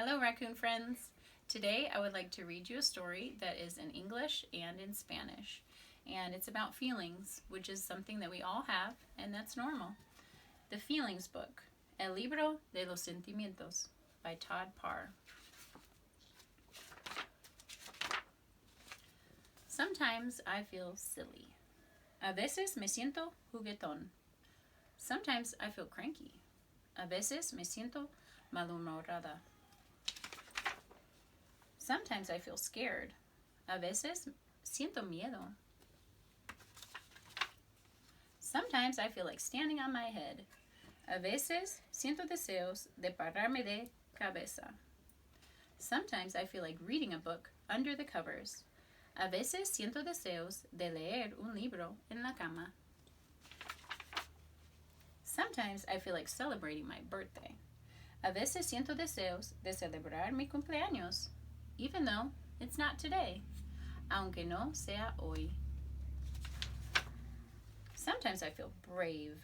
Hello, raccoon friends. Today I would like to read you a story that is in English and in Spanish. And it's about feelings, which is something that we all have, and that's normal. The Feelings Book, El Libro de los Sentimientos, by Todd Parr. Sometimes I feel silly. A veces me siento juguetón. Sometimes I feel cranky. A veces me siento malhumorada. Sometimes I feel scared. A veces siento miedo. Sometimes I feel like standing on my head. A veces siento deseos de pararme de cabeza. Sometimes I feel like reading a book under the covers. A veces siento deseos de leer un libro en la cama. Sometimes I feel like celebrating my birthday. A veces siento deseos de celebrar mi cumpleaños, even though it's not today, aunque no sea hoy. Sometimes I feel brave.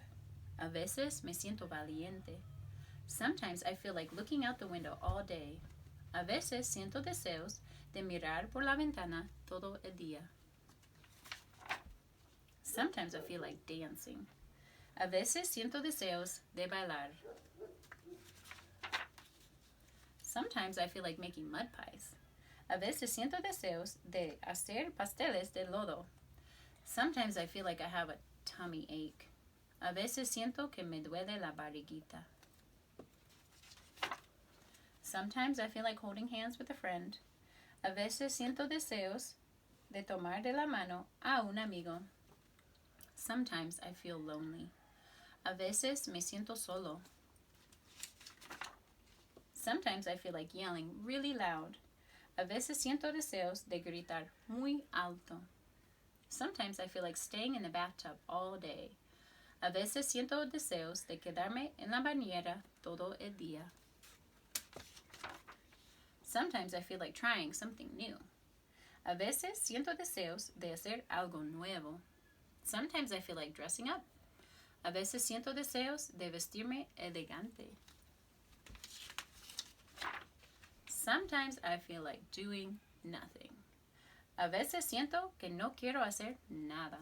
A veces me siento valiente. Sometimes I feel like looking out the window all day. A veces siento deseos de mirar por la ventana todo el día. Sometimes I feel like dancing. A veces siento deseos de bailar. Sometimes I feel like making mud pies. A veces siento deseos de hacer pasteles de lodo. Sometimes I feel like I have a tummy ache. A veces siento que me duele la barriguita. Sometimes I feel like holding hands with a friend. A veces siento deseos de tomar de la mano a un amigo. Sometimes I feel lonely. A veces me siento solo. Sometimes I feel like yelling really loud. A veces siento deseos de gritar muy alto. Sometimes I feel like staying in the bathtub all day. A veces siento deseos de quedarme en la bañera todo el día. Sometimes I feel like trying something new. A veces siento deseos de hacer algo nuevo. Sometimes I feel like dressing up. A veces siento deseos de vestirme elegante. Sometimes I feel like doing nothing. A veces siento que no quiero hacer nada.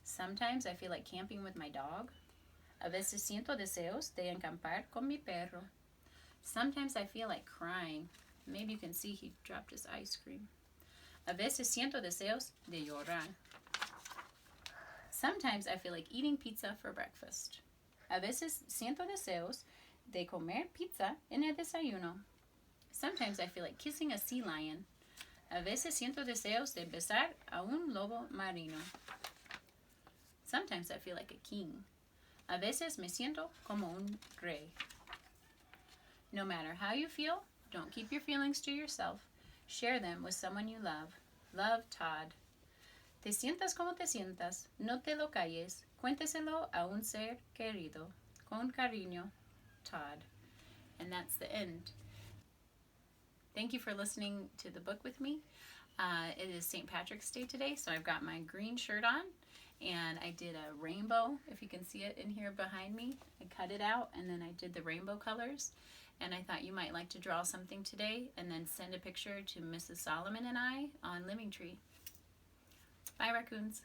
Sometimes I feel like camping with my dog. A veces siento deseos de acampar con mi perro. Sometimes I feel like crying. Maybe you can see he dropped his ice cream. A veces siento deseos de llorar. Sometimes I feel like eating pizza for breakfast. A veces siento deseos de comer pizza en el desayuno. Sometimes I feel like kissing a sea lion. A veces siento deseos de besar a un lobo marino. Sometimes I feel like a king. A veces me siento como un rey. No matter how you feel, don't keep your feelings to yourself. Share them with someone you love. Love, Todd. Te sientas como te sientas, no te lo calles. Cuénteselo a un ser querido. Con cariño, Todd. And that's the end. Thank you for listening to the book with me. It is St. Patrick's Day today, so I've got my green shirt on, and I did a rainbow, if you can see it in here behind me. I cut it out, and then I did the rainbow colors, and I thought you might like to draw something today, and then send a picture to Mrs. Solomon and I on Living Tree. Bye, raccoons.